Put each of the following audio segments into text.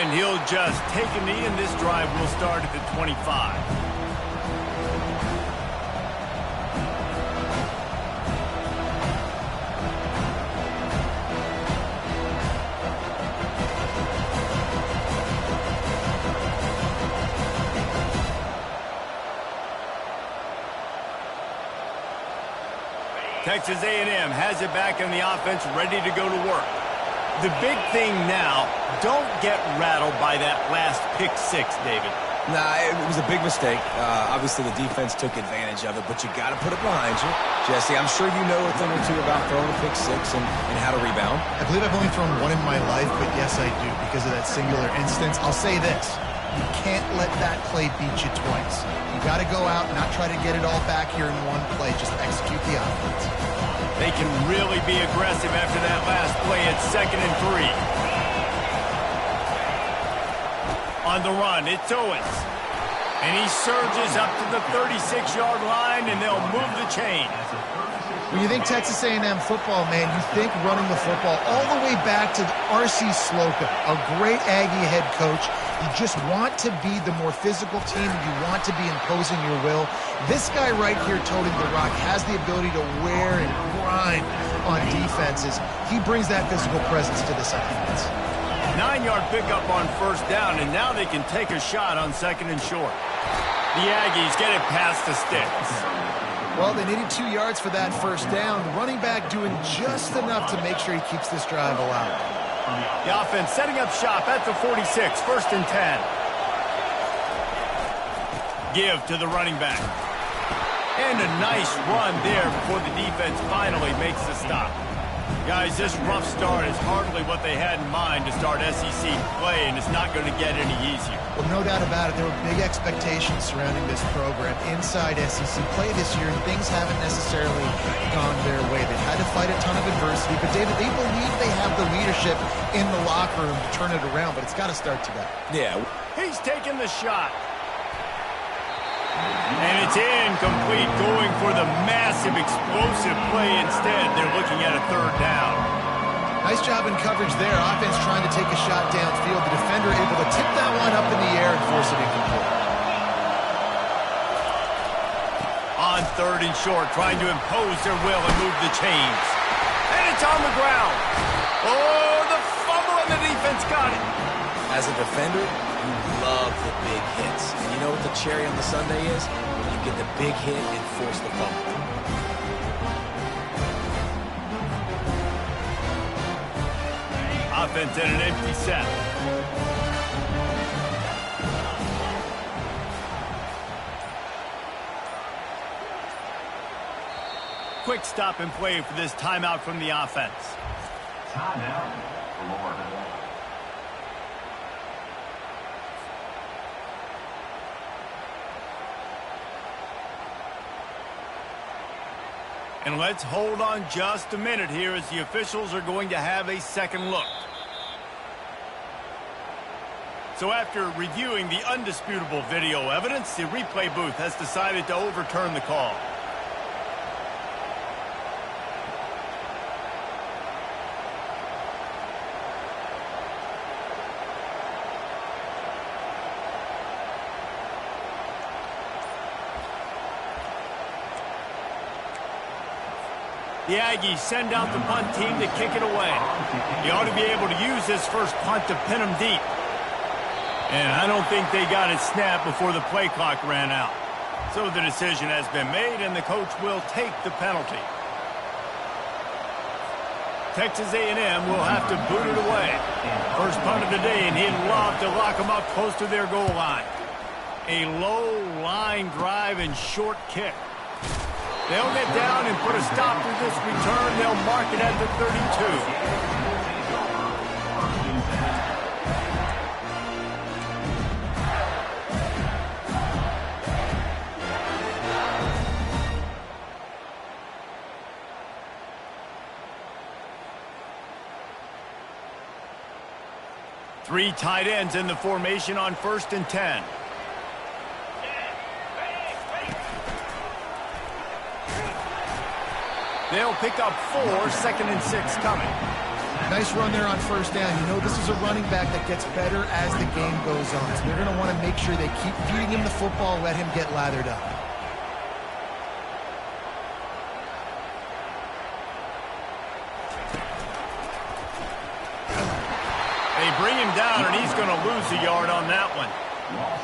And he'll just take a knee, and this drive will start at the 25. Texas A&M has it back in the offense, ready to go to work. The big thing now, don't get rattled by that last pick six, David. Nah, it was a big mistake. Obviously, the defense took advantage of it, but you got to put it behind you. Jesse, I'm sure you know a thing or two about throwing a pick six and how to rebound. I believe I've only thrown one in my life, but yes, I do, because of that singular instance. I'll say this. You can't let that play beat you twice. You got to go out and not try to get it all back here in one play. Just execute the offense. They can really be aggressive after that last play at 2nd and 3. On the run, it's Owens. And he surges up to the 36-yard line, and they'll move the chain. When you think Texas A&M football, man, you think running the football all the way back to R.C. Slocum, a great Aggie head coach. You just want to be the more physical team. You want to be imposing your will. This guy right here toting the rock has the ability to wear and grind on defenses. He brings that physical presence to this offense. 9-yard pickup on 1st down, and now they can take a shot on 2nd and short. The Aggies get it past the sticks. Well, they needed 2 yards for that 1st down. The running back doing just enough to make sure he keeps this drive alive. The offense setting up shop at the 46, 1st and 10. Give to the running back. And a nice run there before the defense finally makes the stop. Guys, this rough start is hardly what they had in mind to start SEC play, and it's not going to get any easier. Well, no doubt about it. There were big expectations surrounding this program inside SEC play this year, and things haven't necessarily gone their way. They've had to fight a ton of adversity, but, David, they believe they have the leadership in the locker room to turn it around, but it's got to start today. Yeah. He's taking the shot. And it's incomplete, going for the massive, explosive play instead. They're looking at a 3rd down. Nice job in coverage there. Offense trying to take a shot downfield. The defender able to tip that one up in the air and force it incomplete. On 3rd and short, trying to impose their will and move the chains. And it's on the ground. Oh, the fumble, and the defense got it. As a defender, you love the big hits. And you know what the cherry on the sundae is? When you get the big hit and force the fumble. Offense in an empty set. Quick stop and play for this timeout from the offense. Timeout, Florida. And let's hold on just a minute here as the officials are going to have a second look. So after reviewing the undisputable video evidence, the replay booth has decided to overturn the call. The Aggies send out the punt team to kick it away. He ought to be able to use this first punt to pin them deep. And I don't think they got it snapped before the play clock ran out. So the decision has been made, and the coach will take the penalty. Texas A&M will have to boot it away. First punt of the day, and he'd love to lock them up close to their goal line. A low line drive and short kick. They'll get down and put a stop to this return. They'll mark it at the 32. Three tight ends in the formation on 1st and 10. They'll pick up 4, 2nd and 6 coming. Nice run there on first down. You know this is a running back that gets better as the game goes on. So they're going to want to make sure they keep feeding him the football, let him get lathered up. They bring him down, and he's going to lose a yard on that one.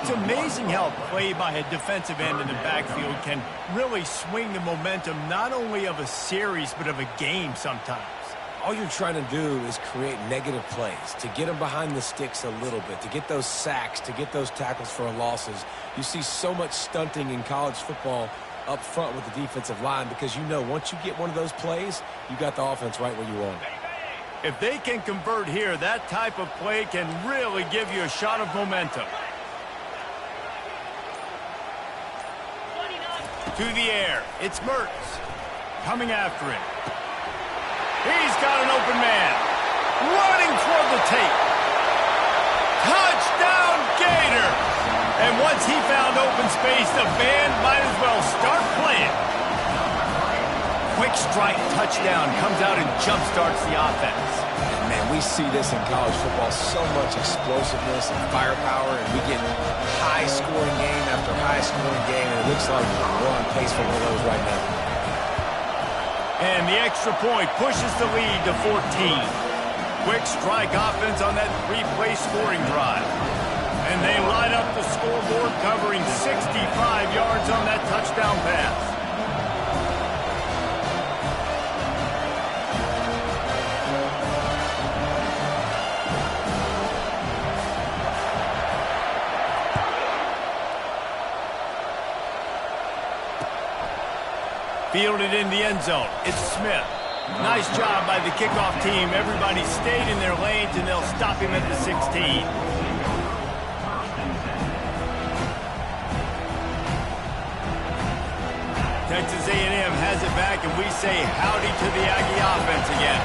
It's amazing how a play by a defensive end in the backfield can really swing the momentum not only of a series but of a game sometimes. All you're trying to do is create negative plays, to get them behind the sticks a little bit, to get those sacks, to get those tackles for losses. You see so much stunting in college football up front with the defensive line because you know once you get one of those plays, you got the offense right where you want it. If they can convert here, that type of play can really give you a shot of momentum. To the air, it's Mertz coming after him. He's got an open man, running toward the tape. Touchdown, Gator! And once he found open space, the band might as well start playing. Quick strike touchdown comes out and jump-starts the offense. Man, we see this in college football, so much explosiveness and firepower, and we get high-scoring game after high-scoring game, and it looks like we're on pace for one of those right now. And the extra point pushes the lead to 14. Quick strike offense on that three-play scoring drive. And they light up the scoreboard, covering 65 yards on that touchdown pass. Fielded in the end zone. It's Smith. Nice job by the kickoff team. Everybody stayed in their lanes, and they'll stop him at the 16. Texas A&M has it back, and we say howdy to the Aggie offense again.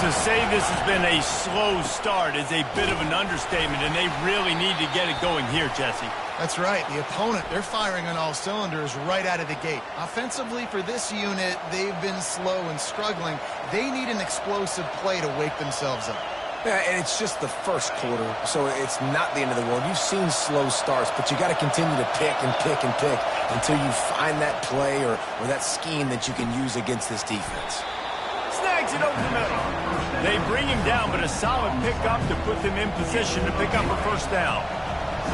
To say this has been a slow start is a bit of an understatement, and they really need to get it going here, Jesse. That's right. The opponent, they're firing on all cylinders right out of the gate. Offensively for this unit, they've been slow and struggling. They need an explosive play to wake themselves up. Yeah, and it's just the first quarter, so it's not the end of the world. You've seen slow starts, but you got to continue to pick and pick and pick until you find that play or that scheme that you can use against this defense. Snags it over the middle. They bring him down, but a solid pickup to put them in position to pick up a first down.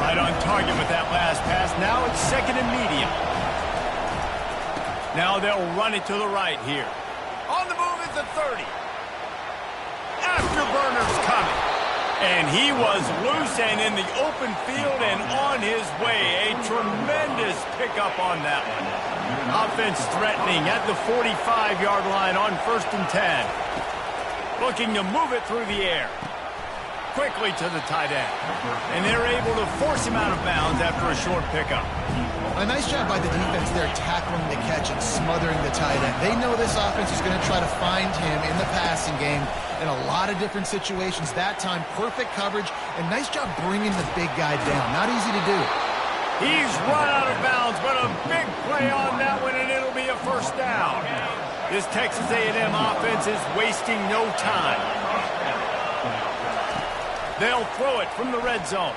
Right on target with that last pass. Now it's second and medium. Now they'll run it to the right here. On the move is the 30. Afterburner's coming. And he was loose and in the open field and on his way. A tremendous pickup on that one. Offense threatening at the 45-yard line on 1st and 10. Looking to move it through the air. Quickly to the tight end. And they're able to force him out of bounds after a short pickup. A nice job by the defense there tackling the catch and smothering the tight end. They know this offense is going to try to find him in the passing game in a lot of different situations. That time, perfect coverage, and nice job bringing the big guy down. Not easy to do. He's run out of bounds, but a big play on that one, and it'll be a first down. This Texas A&M offense is wasting no time. They'll throw it from the red zone.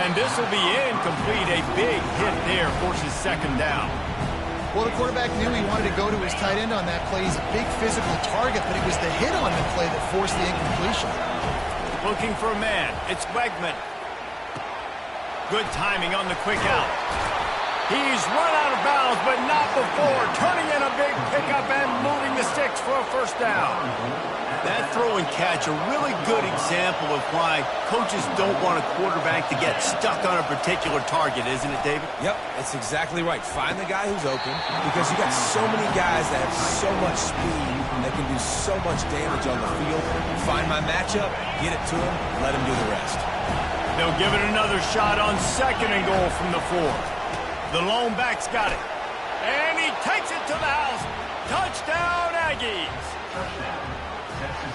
And this will be incomplete. A big hit there forces second down. Well, the quarterback knew he wanted to go to his tight end on that play. He's a big physical target, but it was the hit on the play that forced the incompletion. Looking for a man. It's Wegman. Good timing on the quick out. He's run out of bounds, but not before. Turning in a big pickup and moving the sticks for a first down. That throw and catch, a really good example of why coaches don't want a quarterback to get stuck on a particular target, isn't it, David? Yep, that's exactly right. Find the guy who's open because you got so many guys that have so much speed that can do so much damage on the field. Find my matchup, get it to him, let him do the rest. They'll give it another shot on second and goal from the 4. The lone back's got it. And he takes it to the house. Touchdown, Aggies.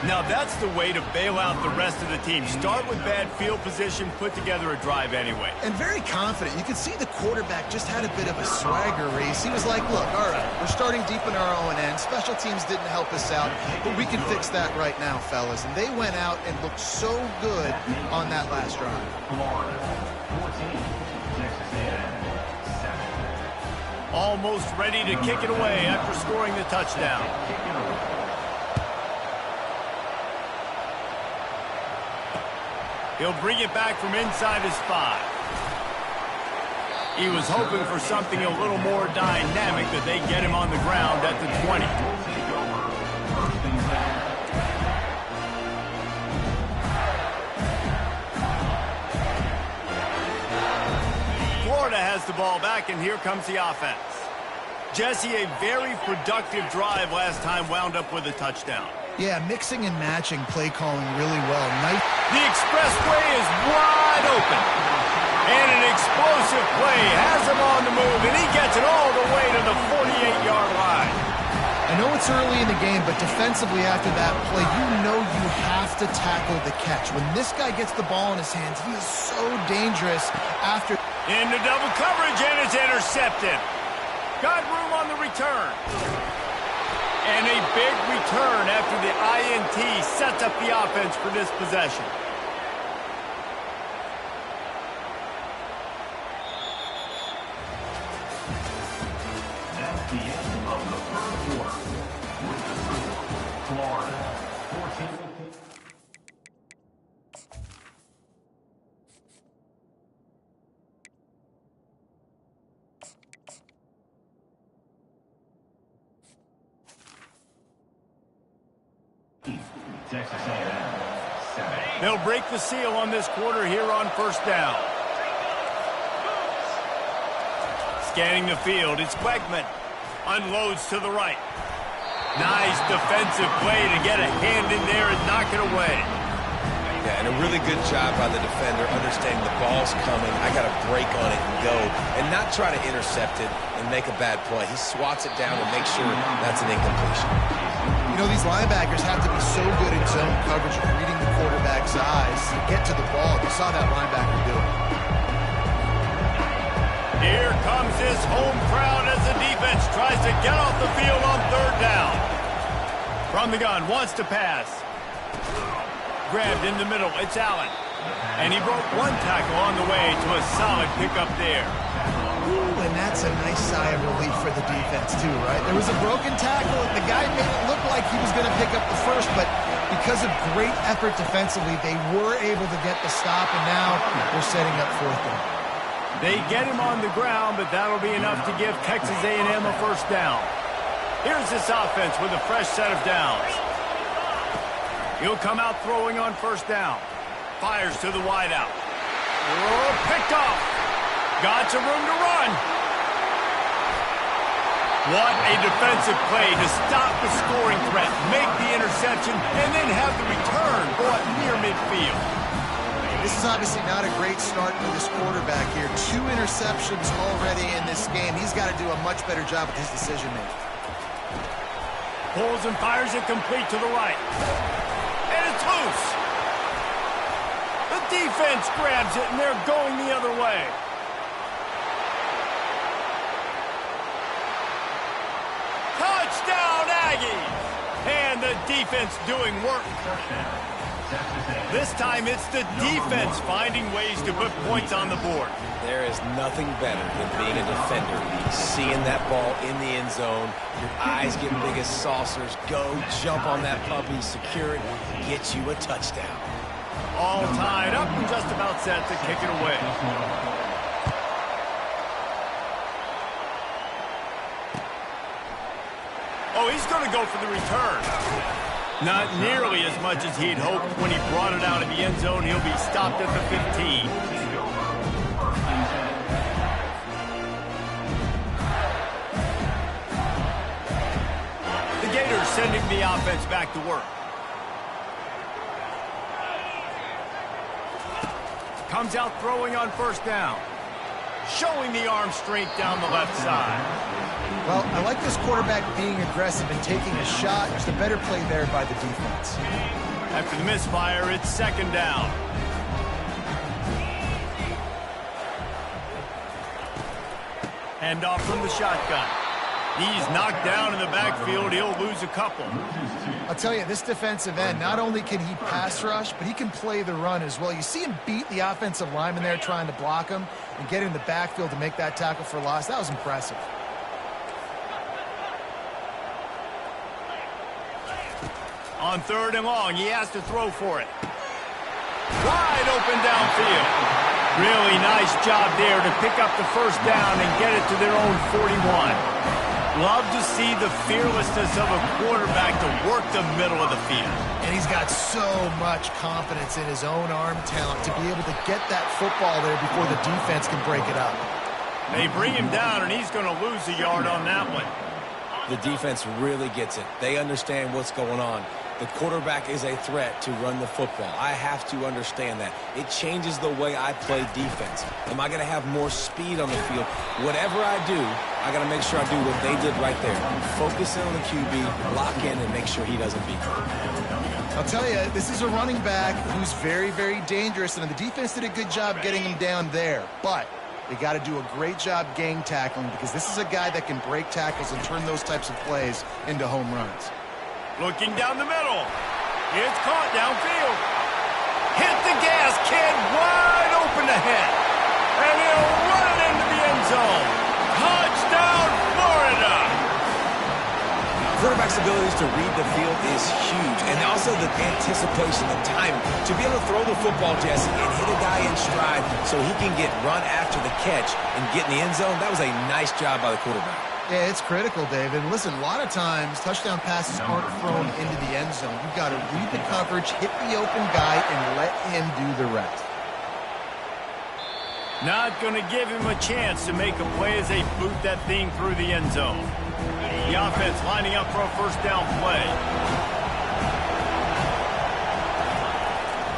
Now that's the way to bail out the rest of the team. Start with bad field position, put together a drive anyway. And very confident. You could see the quarterback just had a bit of a swagger race. He was like, look, all right, we're starting deep in our own end. Special teams didn't help us out, but we can fix that right now, fellas. And they went out and looked so good on that last drive. Florida 14, Texas A&M 7. Almost ready to kick it away after scoring the touchdown. He'll bring it back from inside his 5. He was hoping for something a little more dynamic, that they get him on the ground at the 20. Florida has the ball back, and here comes the offense. Jesse, a very productive drive last time, wound up with a touchdown. Yeah, mixing and matching play calling really well. Nice. The expressway is wide open. And an explosive play has him on the move, and he gets it all the way to the 48-yard line. I know it's early in the game, but defensively after that play, you know you have to tackle the catch. When this guy gets the ball in his hands, he is so dangerous after. Into double coverage, and it's intercepted. Got room on the return. And a big return after the INT sets up the offense for this possession. That's the end of the first quarter. With the score, Florida 14. Texas A&M 7. They'll break the seal on this quarter here on first down. Scanning the field, it's Quegman. Unloads to the right. Nice defensive play to get a hand in there and knock it away. Yeah, and a really good job by the defender understanding the ball's coming. I got to break on it and go, and not try to intercept it and make a bad play. He swats it down and makes sure that's an incompletion. You know, these linebackers have to be so good in zone coverage of reading the quarterback's eyes to get to the ball. You saw that linebacker do it. Here comes his home crowd as the defense tries to get off the field on third down. From the gun, wants to pass. Grabbed in the middle, it's Allen. And he broke one tackle on the way to a solid pickup there. Ooh, and that's a nice sigh of relief for the defense too, right? There was a broken tackle, and the guy made it look like he was going to pick up the first, but because of great effort defensively, they were able to get the stop, and now they're setting up fourth down. They get him on the ground, but that'll be enough to give Texas A&M a first down. Here's this offense with a fresh set of downs. He'll come out throwing on first down. Fires to the wideout. Oh, picked off. Got some room to run. What a defensive play to stop the scoring threat, make the interception, and then have the return go up near midfield. This is obviously not a great start for this quarterback here. 2 interceptions already in this game. He's got to do a much better job with his decision-making. Pulls and fires it complete to the right. And it's loose. The defense grabs it, and they're going the other way. Touchdown, Aggies! And the defense doing work. This time it's the defense finding ways to put points on the board. There is nothing better than being a defender. Seeing that ball in the end zone, your eyes get big as saucers, go jump on that puppy, secure it, get you a touchdown. All tied up and just about set to kick it away. Oh, he's going to go for the return. Not nearly as much as he'd hoped when he brought it out of the end zone. He'll be stopped at the 15. The Gators sending the offense back to work. Comes out throwing on first down. Showing the arm strength down the left side. Well, I like this quarterback being aggressive and taking a shot. Just a better play there by the defense. After the misfire, it's second down. Handoff from the shotgun. He's knocked down in the backfield. He'll lose a couple. I'll tell you, this defensive end, not only can he pass rush, but he can play the run as well. You see him beat the offensive lineman there trying to block him and get in the backfield to make that tackle for loss. That was impressive. On third and long, he has to throw for it. Wide open downfield. Really nice job there to pick up the first down and get it to their own 41. Love to see the fearlessness of a quarterback to work the middle of the field. And he's got so much confidence in his own arm talent to be able to get that football there before the defense can break it up. They bring him down, and he's going to lose a yard on that one. The defense really gets it. They understand what's going on. The quarterback is a threat to run the football. I have to understand that. It changes the way I play defense. Am I going to have more speed on the field? Whatever I do, I got to make sure I do what they did right there. Focus in on the QB, lock in, and make sure he doesn't beat me. I'll tell you, this is a running back who's very, very dangerous, and the defense did a good job getting him down there. But they got to do a great job gang tackling because this is a guy that can break tackles and turn those types of plays into home runs. Looking down the middle. It's caught downfield. Hit the gas, kid. Wide open ahead. And he'll run it into the end zone. Touchdown, Florida. Quarterback's abilities to read the field is huge. And also the anticipation, the time. To be able to throw the football, Jesse, and hit a guy in stride so he can get run after the catch and get in the end zone, that was a nice job by the quarterback. Yeah, it's critical, David. Listen, a lot of times touchdown passes aren't thrown into the end zone. You've got to read the coverage, hit the open guy, and let him do the rest. Not going to give him a chance to make a play as they boot that thing through the end zone. The offense lining up for a first down play.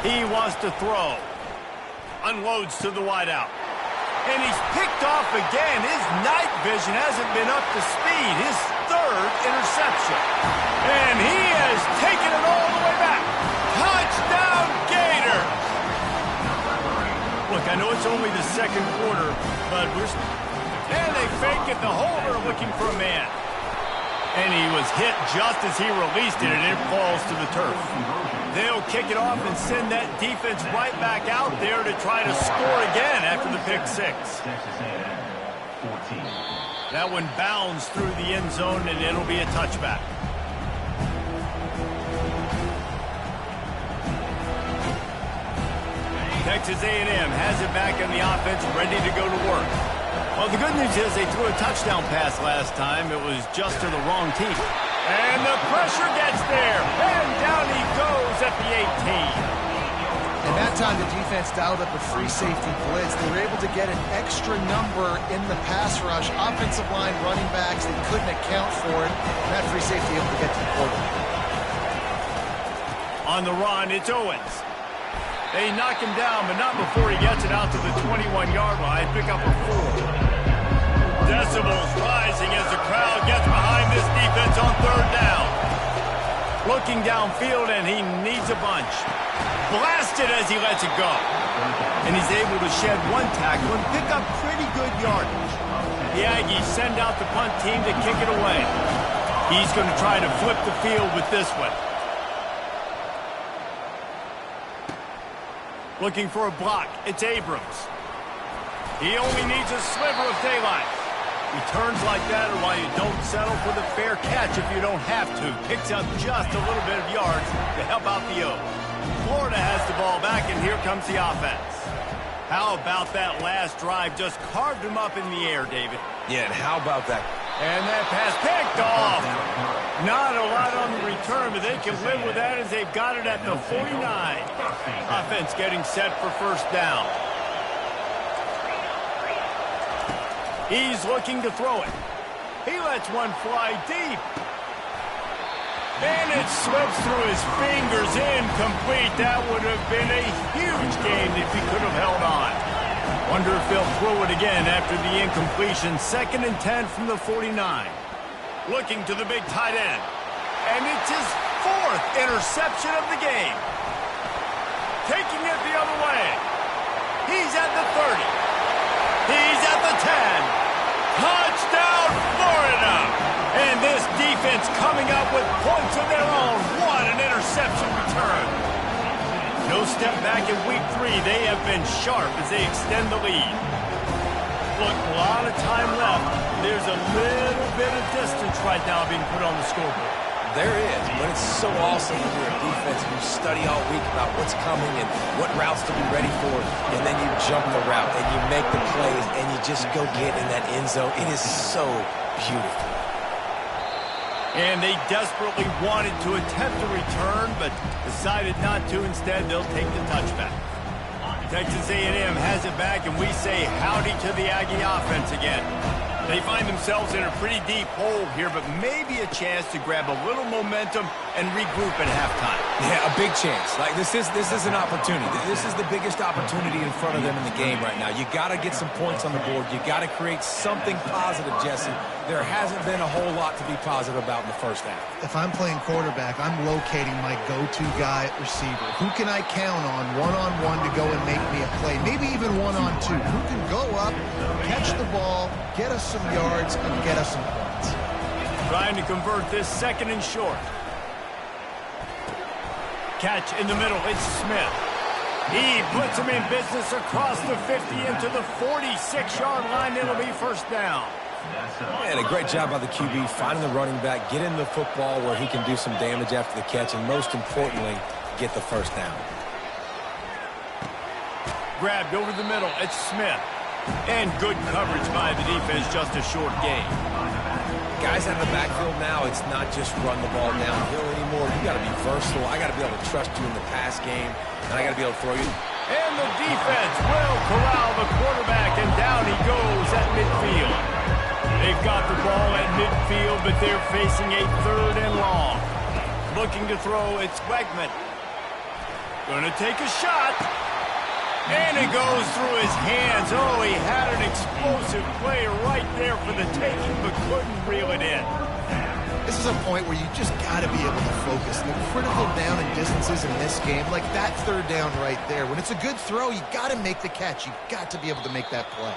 He wants to throw. Unloads to the wideout. And he's picked off again. His night vision hasn't been up to speed. His third interception. And he has taken it all the way back. Touchdown, Gators! Look, I know it's only the second quarter, but and they fake it. The holder looking for a man. And he was hit just as he released it, and it falls to the turf. They'll kick it off and send that defense right back out there to try to score again after the pick six. That one bounds through the end zone, and it'll be a touchback. Texas A&M has it back in the offense, ready to go to work. Well, the good news is they threw a touchdown pass last time. It was just to the wrong team. And the pressure gets there. And down he goes at the 18. And that time the defense dialed up a free safety blitz. They were able to get an extra number in the pass rush. Offensive line, running backs, they couldn't account for it. And that free safety able to get to the quarterback. On the run, it's Owens. They knock him down, but not before he gets it out to the 21-yard line. Pick up a 4. Decibels rising as the crowd gets behind this defense on third down. Looking downfield, and he needs a bunch. Blasted as he lets it go. And he's able to shed one tackle and pick up pretty good yardage. The Aggies send out the punt team to kick it away. He's going to try to flip the field with this one. Looking for a block. It's Abrams. He only needs a sliver of daylight. Returns like that are why you don't settle for the fair catch if you don't have to. Picks up just a little bit of yards to help out the O. Florida has the ball back, and here comes the offense. How about that last drive? Just carved him up in the air, David. Yeah, and how about that? And that pass picked off. Not a lot on the return, but they can live with that as they've got it at the 49. Offense getting set for first down. He's looking to throw it. He lets one fly deep. And it slips through his fingers, incomplete. That would have been a huge gain if he could have held on. Wonder if they'll throw it again after the incompletion. 2nd and 10 from the 49. Looking to the big tight end. And it's his 4th interception of the game. Taking it the other way. He's at the 30. He's at the 10. Touchdown, Florida! And this defense coming up with points of their own. What an interception return. No step back in week 3. They have been sharp as they extend the lead. Look, a lot of time left. There's a little bit of distance right now being put on the scoreboard. There is, but it's so awesome when you're a defense and you study all week about what's coming and what routes to be ready for, and then you jump the route and you make the plays and you just go get in that end zone. It is so beautiful. And they desperately wanted to attempt a return, but decided not to. Instead, they'll take the touchback. Texas A&M has it back, and we say howdy to the Aggie offense again. They find themselves in a pretty deep hole here, but maybe a chance to grab a little momentum and regroup at halftime. Yeah, a big chance. Like this is an opportunity. This is the biggest opportunity in front of them in the game right now. You got to get some points on the board. You got to create something positive, Jesse. There hasn't been a whole lot to be positive about in the first half. If I'm playing quarterback, I'm locating my go-to guy at receiver. Who can I count on one-on-one to go and make me a play? Maybe even one-on-two. Who can go up, catch the ball, get us some yards, and get us some points? Trying to convert this 2nd and short. Catch in the middle. It's Smith. He puts him in business across the 50 into the 46-yard line. It'll be 1st down. And a great job by the QB finding the running back, getting the football where he can do some damage after the catch, and most importantly, get the 1st down. Grabbed over the middle. It's Smith. And good coverage by the defense, just a short gain. Guys out of the backfield now, it's not just run the ball downhill anymore. You got to be versatile. I got to be able to trust you in the pass game, and I got to be able to throw you. And the defense will corral the quarterback, and down he goes at midfield. They've got the ball at midfield, but they're facing a 3rd and long. Looking to throw, it's Wegman. Going to take a shot. And it goes through his hands. Oh, he had an explosive play right there for the taking, but couldn't reel it in. This is a point where you just got to be able to focus. The critical down and distances in this game, like that 3rd down right there. When it's a good throw, you got to make the catch. You got to be able to make that play.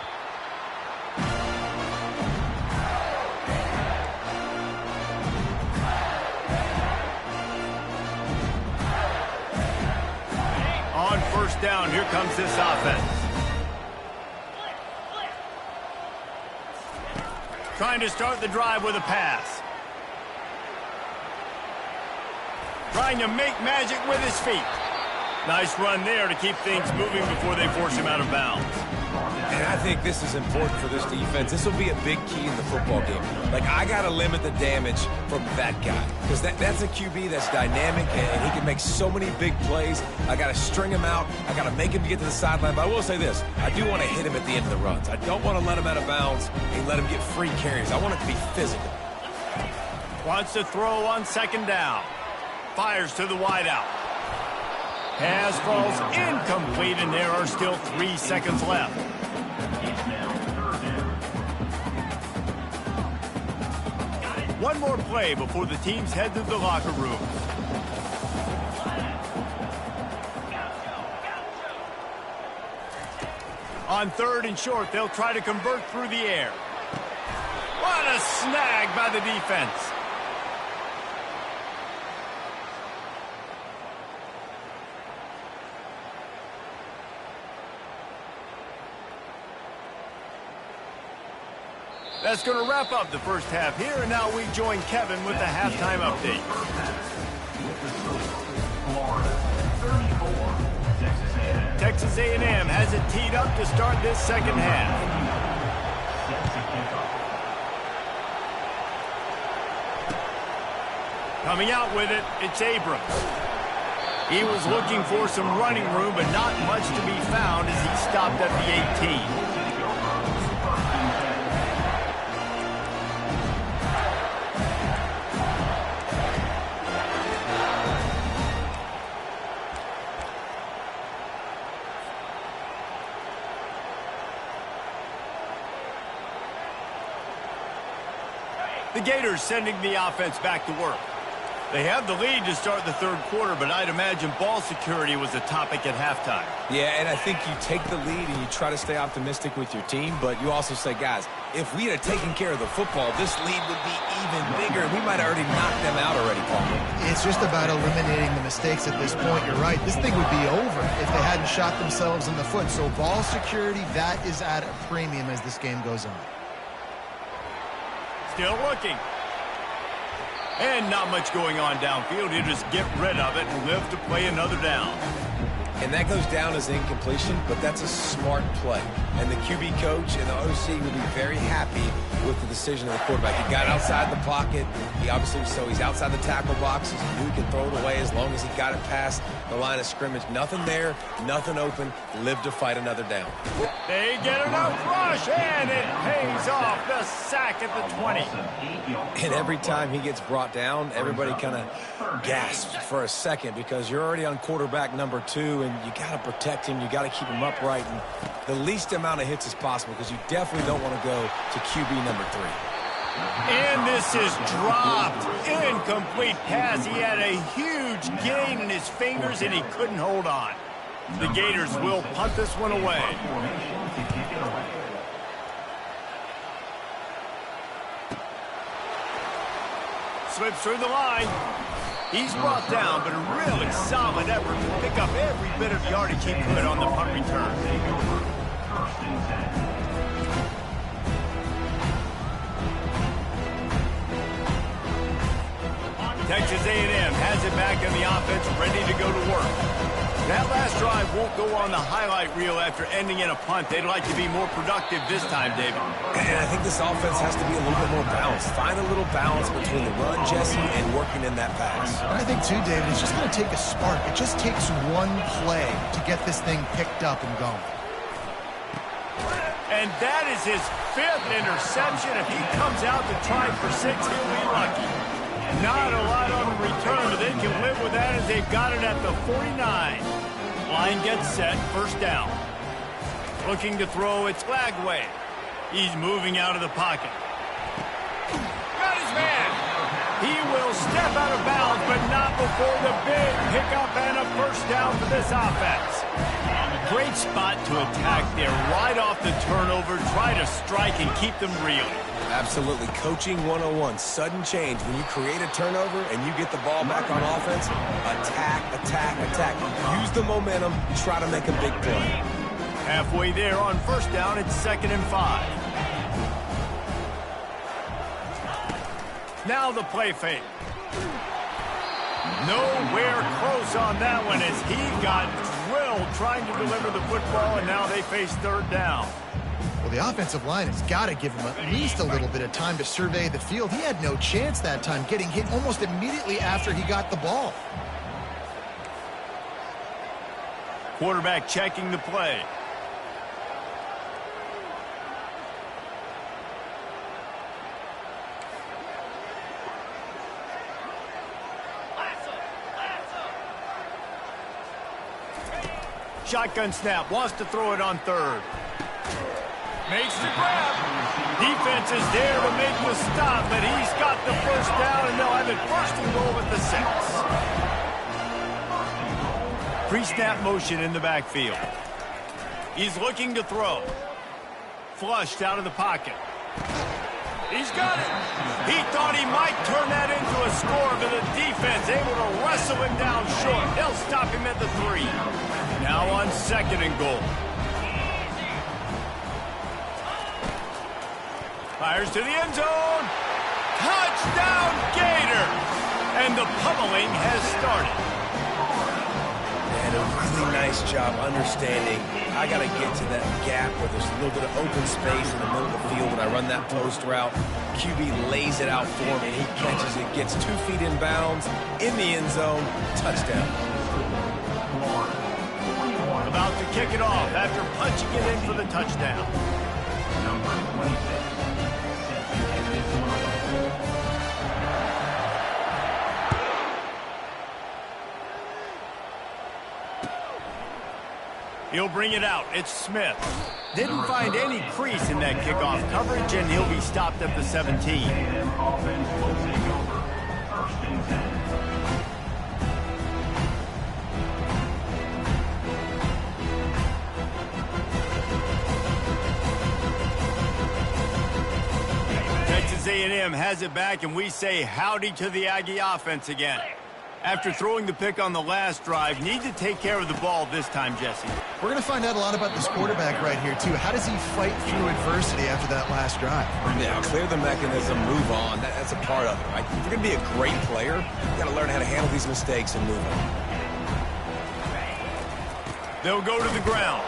On 1st down, here comes this offense. Trying to start the drive with a pass. Trying to make magic with his feet. Nice run there to keep things moving before they force him out of bounds. And I think this is important for this defense. This will be a big key in the football game. Like, I got to limit the damage from that guy. Because that's a QB that's dynamic, and he can make so many big plays. I got to string him out. I got to make him get to the sideline. But I will say this. I do want to hit him at the end of the runs. I don't want to let him out of bounds and let him get free carries. I want it to be physical. Wants to throw on 2nd down. Fires to the wideout. Pass falls incomplete, and there are still 3 seconds left. One more play before the teams head to the locker room. On 3rd and short, they'll try to convert through the air. What a snag by the defense. That's going to wrap up the first half here, and now we join Kevin with the halftime update. Texas A&M has it teed up to start this 2nd half. Coming out with it, it's Abrams. He was looking for some running room, but not much to be found as he stopped at the 18. Gators sending the offense back to work. They have the lead to start the third quarter, but I'd imagine ball security was a topic at halftime. Yeah, and I think you take the lead and you try to stay optimistic with your team, but you also say, guys, if we had taken care of the football, this lead would be even bigger, and we might have already knocked them out already, Paul. It's just about eliminating the mistakes at this point. You're right. This thing would be over if they hadn't shot themselves in the foot. So ball security, that is at a premium as this game goes on. Still looking. And not much going on downfield. He'll just get rid of it and live to play another down. And that goes down as incompletion, but that's a smart play. And the QB coach and the OC will be very happy with the decision of the quarterback. He got outside the pocket. He obviously, so he's outside the tackle boxes. He knew he could throw it away as long as he got it past the line of scrimmage. Nothing there, nothing open. Live to fight another down. They get enough rush, and it pays off. The sack at the 20. And every time he gets brought down, everybody kind of gasps for a second because you're already on quarterback number 2, and you got to protect him. You got to keep him upright, and the least amount of hits as possible because you definitely don't want to go to QB number 3. And this is dropped. Incomplete pass. He had a huge gain in his fingers, and he couldn't hold on. The Gators will punt this one away. Slips through the line. He's brought down, but a really solid effort to pick up every bit of yardage he could on the punt return. Texas A&M has it back in the offense, ready to go to work. That last drive won't go on the highlight reel after ending in a punt. They'd like to be more productive this time, David. And I think this offense has to be a little bit more balanced. Find a little balance between the run, Jesse, and working in that pass. And I think, too, David, it's just going to take a spark. It just takes one play to get this thing picked up and going. And that is his 5th interception. If he comes out to try for 6, he'll be lucky. Not a lot on the return, but they can live with that as they've got it at the 49. Line gets set, first down. Looking to throw, it's Lagway. He's moving out of the pocket. Got his man. He will step out of bounds, but not before the big pickup and a first down for this offense. Great spot to attack there, right off the turnover. Try to strike and keep them reeling. Absolutely. Coaching 101. Sudden change. When you create a turnover and you get the ball back on offense, attack, attack, attack. Use the momentum. Try to make a big play. Halfway there on first down, it's 2nd and 5. Now the play fake. Nowhere close on that one as he got drilled trying to deliver the football, and now they face 3rd down. Well, the offensive line has got to give him at least a little bit of time to survey the field. He had no chance that time, getting hit almost immediately after he got the ball. Quarterback checking the play. Shotgun snap, wants to throw it on 3rd. Makes the grab. Defense is there to make the stop, but he's got the first down, and they'll have it 1st and goal at the 6. Pre-snap motion in the backfield. He's looking to throw. Flushed out of the pocket. He's got it. He thought he might turn that into a score, but the defense able to wrestle him down short. They'll stop him at the 3. Now on 2nd and goal. Fires to the end zone. Touchdown, Gator. And the pummeling has started. And a really nice job understanding I got to get to that gap where there's a little bit of open space in the middle of the field when I run that post route. QB lays it out for him, and he catches it, gets 2 feet in bounds, in the end zone, touchdown. About to kick it off after punching it in for the touchdown. Number 26. He'll bring it out. It's Smith. Didn't find any crease in that kickoff coverage, and he'll be stopped at the 17. And offense will take over. First and 10. Texas A&M has it back, and we say howdy to the Aggie offense again. After throwing the pick on the last drive, need to take care of the ball this time, Jesse. We're going to find out a lot about this quarterback right here, too. How does he fight through adversity after that last drive? Yeah, clear the mechanism, move on. That's a part of it, right? If you're going to be a great player, you got to learn how to handle these mistakes and move on. They'll go to the ground.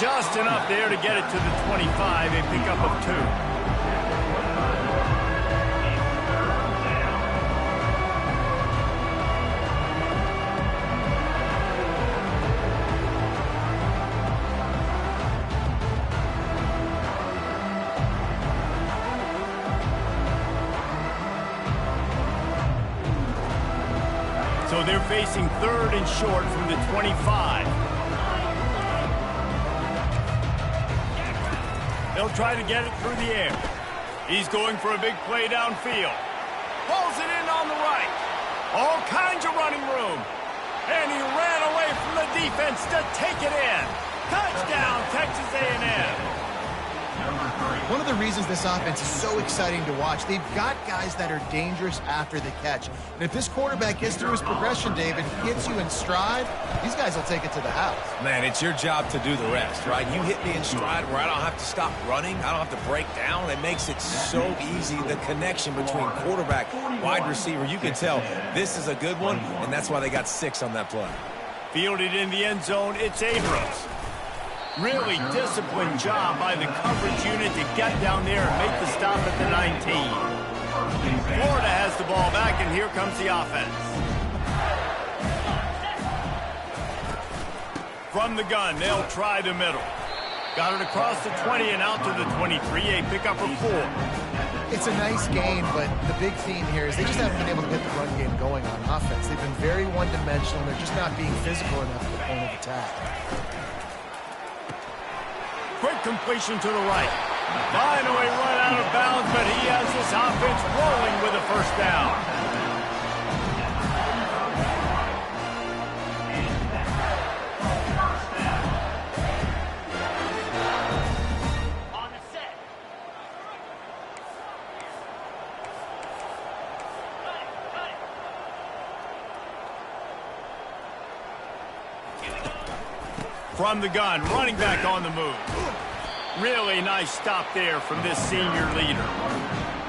Just enough there to get it to the 25, a pickup of 2. So they're facing 3rd and short from the 25. They'll try to get it through the air. He's going for a big play downfield. Pulls it in on the right. All kinds of running room. And he ran away from the defense to take it in. Touchdown, Texas A&M. One of the reasons this offense is so exciting to watch, they've got guys that are dangerous after the catch. And if this quarterback gets through his progression, David, gets you in stride, these guys will take it to the house. Man, it's your job to do the rest, right? You hit me in stride where I don't have to stop running. I don't have to break down. It makes it so easy, the connection between quarterback, wide receiver. You can tell this is a good one, and that's why they got 6 on that play. Fielded in the end zone, it's Abrams. Really disciplined job by the coverage unit to get down there and make the stop at the 19. Florida has the ball back, and here comes the offense. From the gun, they'll try the middle. Got it across the 20 and out to the 23, a pickup of 4. It's a nice game, but the big theme here is they just haven't been able to get the run game going on offense. They've been very one-dimensional, and they're just not being physical enough at the point of attack. Quick completion to the right. Finally run out of bounds, but he has this offense rolling with a first down. On the set. From the gun, running back on the move. Really nice stop there from this senior leader.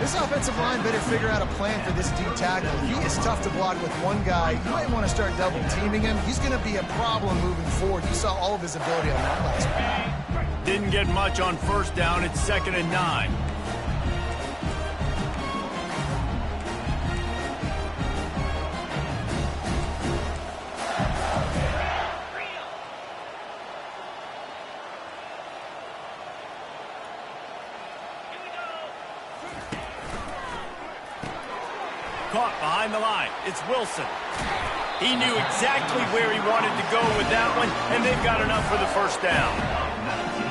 This offensive line better figure out a plan for this D tackle. He is tough to block with one guy. You might want to start double teaming him. He's going to be a problem moving forward. You saw all of his ability on that last play. Didn't get much on first down. It's 2nd and 9. Caught behind the line. It's Wilson. He knew exactly where he wanted to go with that one, and they've got enough for the first down.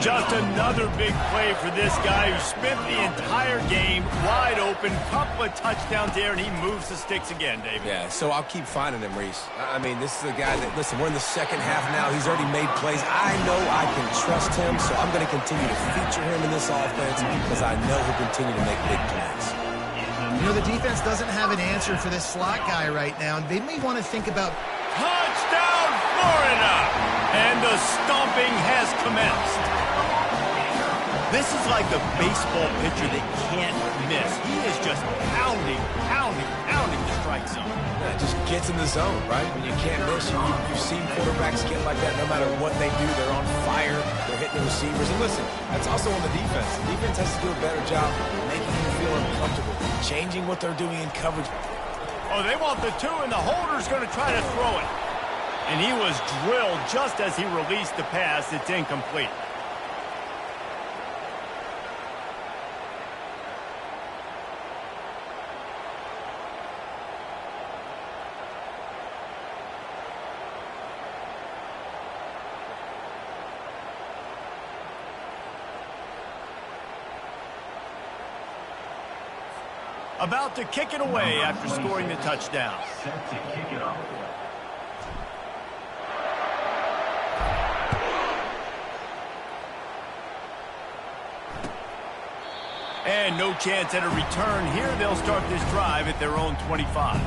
Just another big play for this guy who spent the entire game wide open. Couple of touchdowns there, and he moves the sticks again, David. Yeah, so I'll keep finding him, Reese. I mean, this is a guy that, listen, we're in the second half now. He's already made plays. I know I can trust him, so I'm going to continue to feature him in this offense because I know he'll continue to make big plays. You know, the defense doesn't have an answer for this slot guy right now. They may want to think about... Touchdown, Florida! And the stomping has commenced. This is like a baseball pitcher that can't miss. He is just pounding the strike zone. Yeah, it just gets in the zone, right? When you can't miss, you've seen quarterbacks get like that no matter what they do. They're on fire. They're hitting the receivers. And listen, that's also on the defense. The defense has to do a better job making you feel uncomfortable, changing what they're doing in coverage. Oh, they want the 2, and the holder's going to try to throw it. And he was drilled just as he released the pass. It's incomplete. About to kick it away after scoring the touchdown. Set to kick it off. And no chance at a return here. They'll start this drive at their own 25.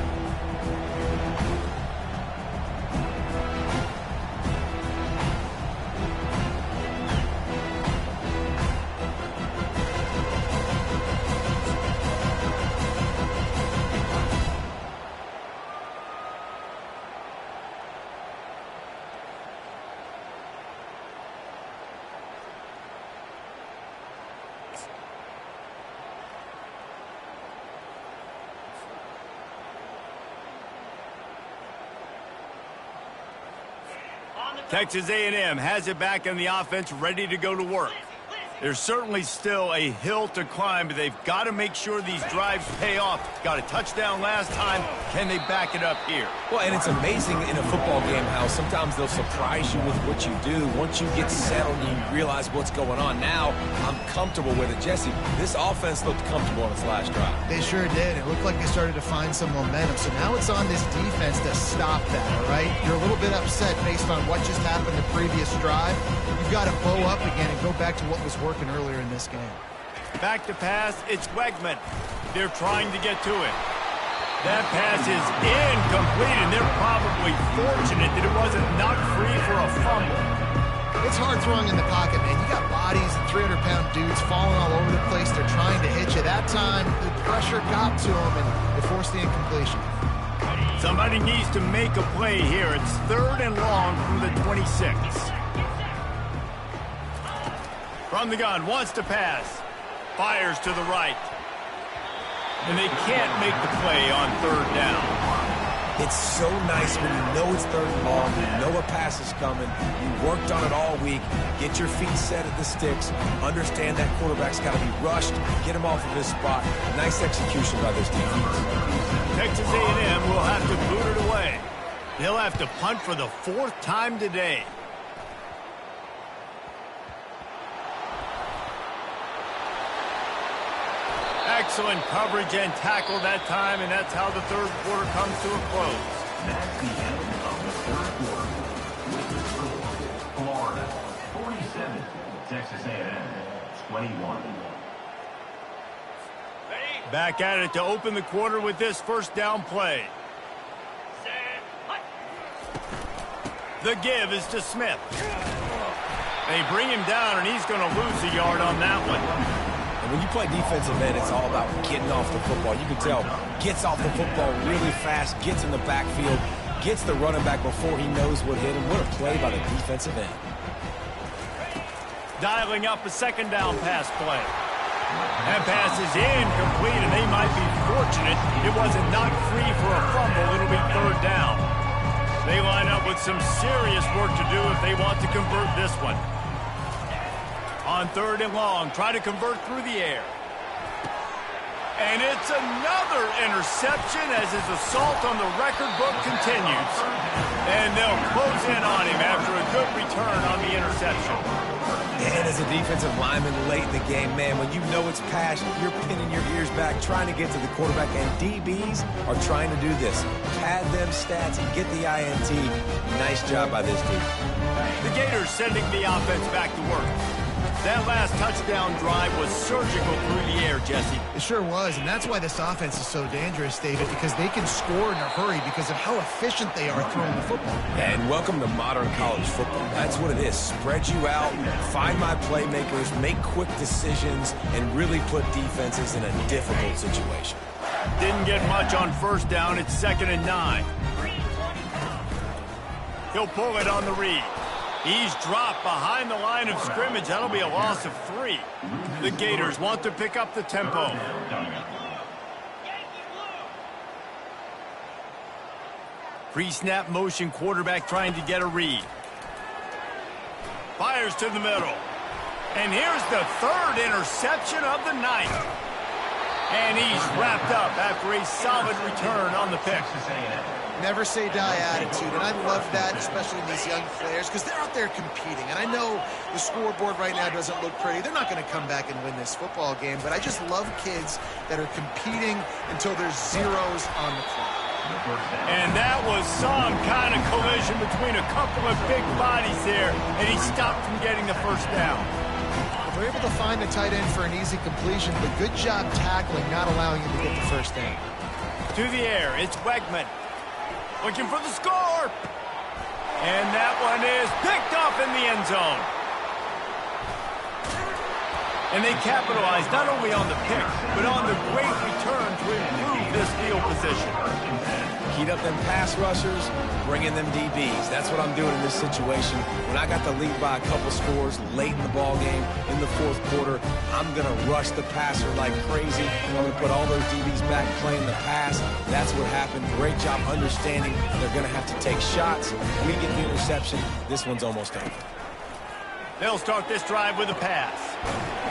Texas A&M has it back in the offense, ready to go to work. There's certainly still a hill to climb, but they've got to make sure these drives pay off. Got a touchdown last time. Can they back it up here? Well, and it's amazing in a football game how sometimes they'll surprise you with what you do. Once you get settled and you realize what's going on, now I'm comfortable with it. Jesse, this offense looked comfortable on its last drive. They sure did. It looked like they started to find some momentum. So now it's on this defense to stop that, all right? You're a little bit upset based on what just happened the previous drive. You've got to bow up again and go back to what was working earlier in this game. Back to pass, it's Wegman. They're trying to get to it. That pass is incomplete, and they're probably fortunate that it wasn't knocked free for a fumble. It's hard throwing in the pocket, man. You got bodies and 300-pound dudes falling all over the place. They're trying to hit you. That time, the pressure got to them, and it forced the incompletion. Somebody needs to make a play here. It's 3rd and long from the 26. From the gun, wants to pass. Fires to the right. And they can't make the play on 3rd down. It's so nice when you know it's 3rd and long, you know a pass is coming, you worked on it all week, get your feet set at the sticks, understand that quarterback's got to be rushed, get him off of his spot. Nice execution by this defense. Texas A&M will have to boot it away. They'll have to punt for the 4th time today. Excellent coverage and tackle that time, and that's how the 3rd quarter comes to a close. That's the end of the 3rd quarter. With the score, Florida 47, Texas A&M 21. Back at it to open the quarter with this 1st down play. The give is to Smith. They bring him down, and he's going to lose a yard on that one. When you play defensive end, it's all about getting off the football. You can tell, gets off the football really fast, gets in the backfield, gets the running back before he knows what hit him. What a play by the defensive end. Dialing up a 2nd down pass play. That pass is incomplete, and they might be fortunate it wasn't knocked free for a fumble. It'll be 3rd down. They line up with some serious work to do if they want to convert this one. On 3rd and long, try to convert through the air. And it's another interception as his assault on the record book continues. And they'll close in on him after a good return on the interception. And as a defensive lineman late in the game, man, when you know it's passion, you're pinning your ears back, trying to get to the quarterback, and DBs are trying to do this. Pad them stats and get the INT. Nice job by this team. The Gators sending the offense back to work. That last touchdown drive was surgical through the air, Jesse. It sure was, and that's why this offense is so dangerous, David, because they can score in a hurry because of how efficient they are throwing the football. And welcome to modern college football. That's what it is. Spread you out, find my playmakers, make quick decisions, and really put defenses in a difficult situation. Didn't get much on 1st down. It's 2nd and 9. He'll pull it on the read. He's dropped behind the line of scrimmage. That'll be a loss of 3. The Gators want to pick up the tempo. Pre-snap motion quarterback trying to get a read. Fires to the middle. And here's the 3rd interception of the night. And he's wrapped up after a solid return on the pick. Never say die attitude, and I love that, especially in these young players, because they're out there competing. And I know the scoreboard right now doesn't look pretty. They're not going to come back and win this football game, but I just love kids that are competing until there's zeros on the clock. And that was some kind of collision between a couple of big bodies there, and he stopped from getting the first down. They're able to find the tight end for an easy completion, but good job tackling, not allowing him to get the first down. To the air, it's Wegman. Looking for the score. And that one is picked off in the end zone. And they capitalized not only on the pick, but on the great return to improve this field position. Heat up them pass rushers, bring in them DBs. That's what I'm doing in this situation. When I got the lead by a couple scores late in the ball game, in the fourth quarter, I'm going to rush the passer like crazy. I'm going to put all those DBs back playing the pass. That's what happened. Great job understanding they're going to have to take shots. We get the interception. This one's almost over. They'll start this drive with a pass.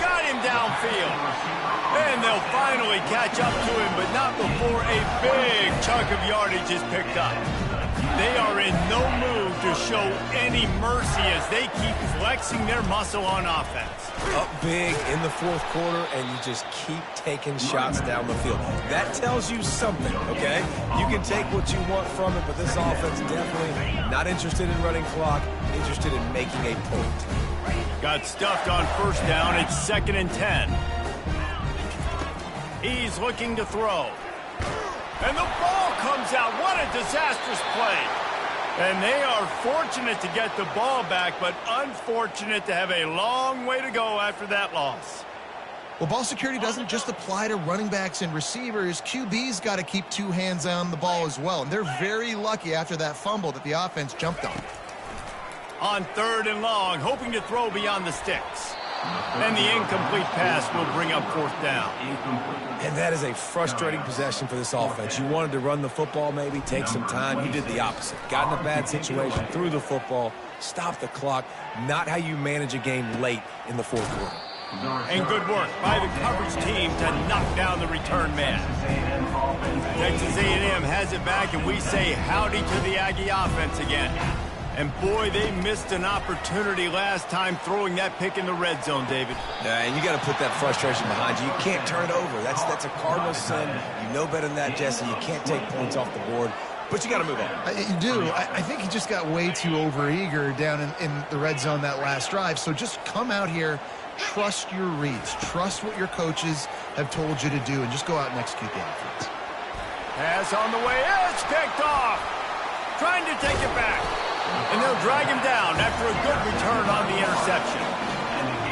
Got him downfield. And they'll finally catch up to him, but not before a big chunk of yardage is picked up. They are in no mood to show any mercy as they keep flexing their muscle on offense. Up big in the fourth quarter, and you just keep taking shots down the field. That tells you something, okay? You can take what you want from it, but this offense definitely not interested in running clock, interested in making a point. Got stuffed on first down. It's 2nd and 10. He's looking to throw. And the ball comes out. What a disastrous play. And they are fortunate to get the ball back, but unfortunate to have a long way to go after that loss. Well, ball security doesn't just apply to running backs and receivers. QB's got to keep two hands on the ball as well. And they're very lucky after that fumble that the offense jumped on. On 3rd and long, hoping to throw beyond the sticks. And the incomplete pass will bring up 4th down. And that is a frustrating possession for this offense. You wanted to run the football, maybe take some time. You did the opposite. Got in a bad situation, threw the football, stopped the clock. Not how you manage a game late in the fourth quarter. And good work by the coverage team to knock down the return man. Texas A&M has it back, and we say howdy to the Aggie offense again. And boy, they missed an opportunity last time throwing that pick in the red zone, David. And you got to put that frustration behind you. You can't turn it over. That's a cardinal sin. You know better than that, Jesse. You can't take points off the board. But you got to move on. You do. I think he just got way too overeager down in the red zone that last drive. So just come out here, trust your reads, trust what your coaches have told you to do, and just go out and execute the offense. Pass on the way. It's picked off. Trying to take it back. And they'll drag him down after a good return on the interception.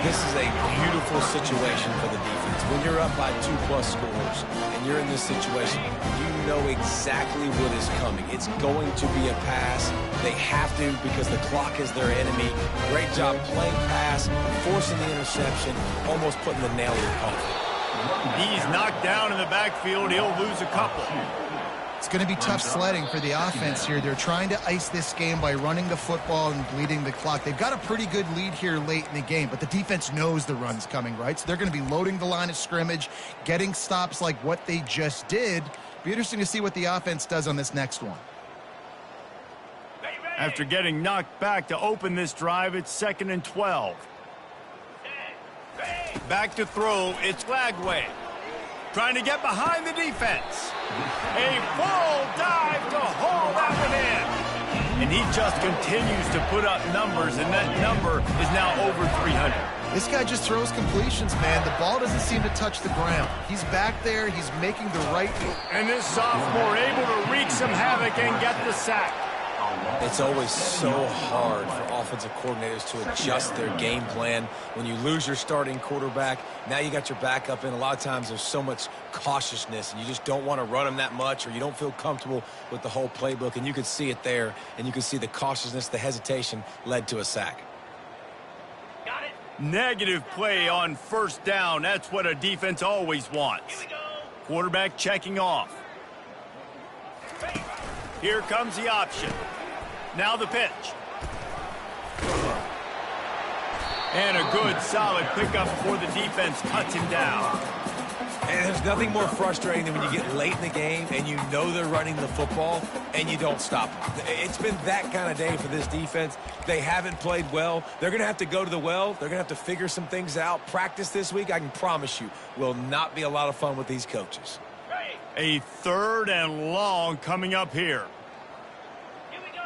This is a beautiful situation for the defense. When you're up by 2+ scores and you're in this situation, you know exactly what is coming. It's going to be a pass. They have to because the clock is their enemy. Great job playing pass, forcing the interception, almost putting the nail in the coffin. He's knocked down in the backfield. He'll lose a couple. It's going to be tough sledding for the offense here. They're trying to ice this game by running the football and bleeding the clock. They've got a pretty good lead here late in the game, but the defense knows the run's coming, right? So they're going to be loading the line of scrimmage, getting stops like what they just did. Be interesting to see what the offense does on this next one. After getting knocked back to open this drive, it's 2nd and 12. Back to throw, it's Lagway. Trying to get behind the defense. A full dive to haul that one in. And he just continues to put up numbers, and that number is now over 300. This guy just throws completions, man. The ball doesn't seem to touch the ground. He's back there. He's making the right move. And this sophomore able to wreak some havoc and get the sack. It's always so hard for offensive coordinators to adjust their game plan. When you lose your starting quarterback, now you got your backup in. A lot of times there's so much cautiousness, and you just don't want to run them that much, or you don't feel comfortable with the whole playbook. And you could see it there, and you could see the cautiousness, the hesitation led to a sack. Got it. Negative play on first down. That's what a defense always wants. Here we go. Quarterback checking off. Here comes the option. Now the pitch. And a good, solid pickup before the defense cuts him down. And there's nothing more frustrating than when you get late in the game and you know they're running the football and you don't stop them. It's been that kind of day for this defense. They haven't played well. They're going to have to go to the well. They're going to have to figure some things out. Practice this week, I can promise you, will not be a lot of fun with these coaches. A 3rd and long coming up here. Here we go.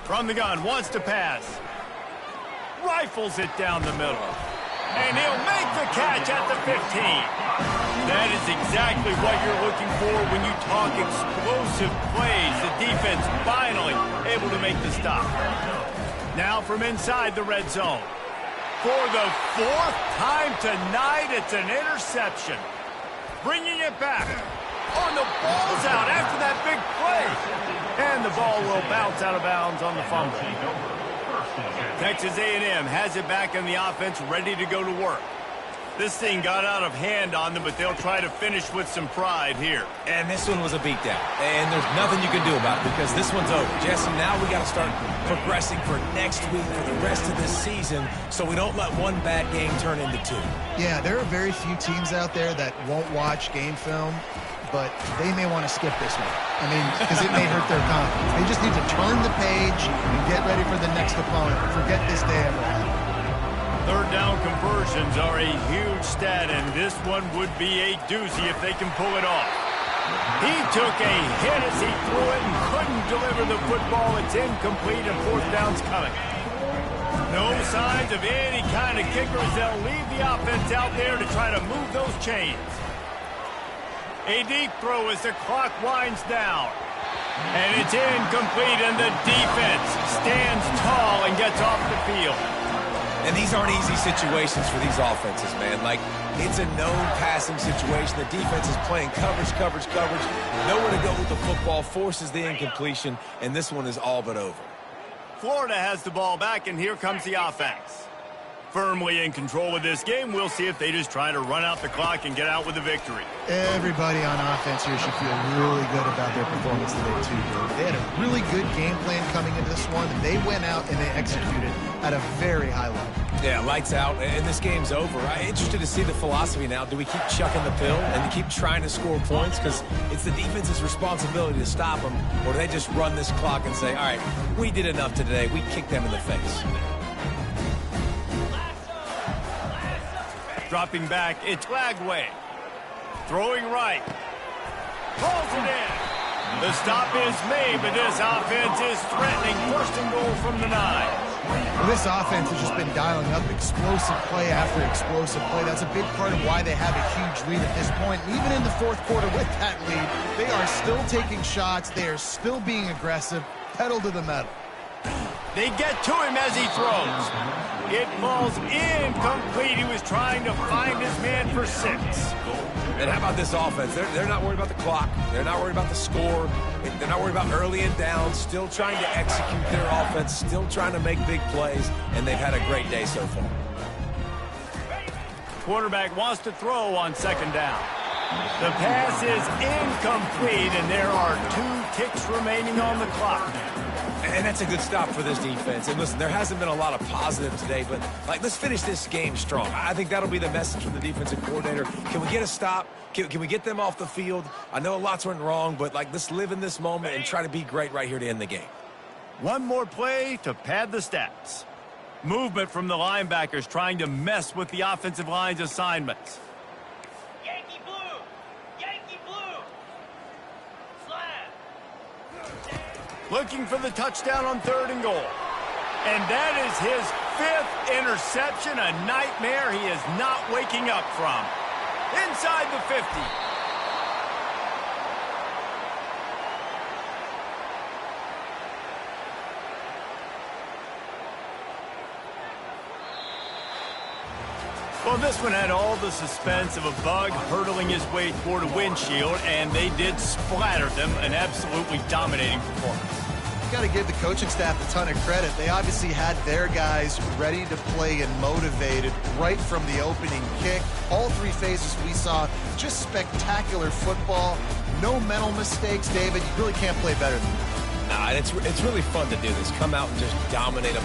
From the gun, wants to pass. Rifles it down the middle. And he'll make the catch at the 15. That is exactly what you're looking for when you talk explosive plays. The defense finally able to make the stop. Now from inside the red zone. For the 4th time tonight, it's an interception. Bringing it back. Oh, and the ball's out after that big play. And the ball will bounce out of bounds on the fumble. Texas A&M has it back in the offense, ready to go to work. This thing got out of hand on them, but they'll try to finish with some pride here. And this one was a beatdown. And there's nothing you can do about it because this one's over. Jesse, now we got to start progressing for next week, for the rest of this season, so we don't let one bad game turn into 2. Yeah, there are very few teams out there that won't watch game film, but they may want to skip this one. I mean, because it may hurt their confidence. They just need to turn the page and get ready for the next opponent. Forget this day ever happened. 3rd down conversions are a huge stat, and this one would be a doozy if they can pull it off. He took a hit as he threw it and couldn't deliver the football. It's incomplete, and 4th down's coming. No signs of any kind of kickers. They'll leave the offense out there to try to move those chains. A deep throw as the clock winds down. And it's incomplete, and the defense stands tall and gets off the field. And these aren't easy situations for these offenses, man. Like, it's a no passing situation. The defense is playing coverage. Nowhere to go with the football, forces the incompletion, and this one is all but over. Florida has the ball back, and here comes the offense. Firmly in control of this game. We'll see if they just try to run out the clock and get out with a victory. Everybody on offense here should feel really good about their performance today, too, Dave. They had a really good game plan coming into this one, and they went out and they executed at a very high level. Yeah, lights out, and this game's over. I'm interested to see the philosophy now. Do we keep chucking the pill and keep trying to score points? Because it's the defense's responsibility to stop them, or do they just run this clock and say, all right, we did enough today. We kicked them in the face. Dropping back, it's Lagway. Throwing right. Pulls it in. The stop is made, but this offense is threatening. 1st and goal from the 9. Well, this offense has just been dialing up explosive play after explosive play. That's a big part of why they have a huge lead at this point. And even in the 4th quarter with that lead, they are still taking shots. They are still being aggressive. Pedal to the metal. They get to him as he throws. It falls incomplete. He was trying to find his man for 6. And how about this offense? They're not worried about the clock. They're not worried about the score. They're not worried about early and down. Still trying to execute their offense. Still trying to make big plays. And they've had a great day so far. Quarterback wants to throw on 2nd down. The pass is incomplete, and there are 2 ticks remaining on the clock. And that's a good stop for this defense. And listen, there hasn't been a lot of positive today, but let's finish this game strong. I think that'll be the message from the defensive coordinator. Can we get a stop? Can we get them off the field? I know lots went wrong, but let's live in this moment and try to be great right here to end the game. One more play to pad the stats. Movement from the linebackers trying to mess with the offensive line's assignments. Yankee blue! Yankee blue! Slab! Looking for the touchdown on 3rd and goal. And that is his 5th interception, a nightmare he is not waking up from. Inside the 50. Well, this one had all the suspense of a bug hurtling his way toward a windshield, and they did splatter them, an absolutely dominating performance. Got to give the coaching staff a ton of credit. They obviously had their guys ready to play and motivated right from the opening kick. All 3 phases we saw, just spectacular football. No mental mistakes, David. You really can't play better than that. Nah, it's really fun to do this. Come out and just dominate them.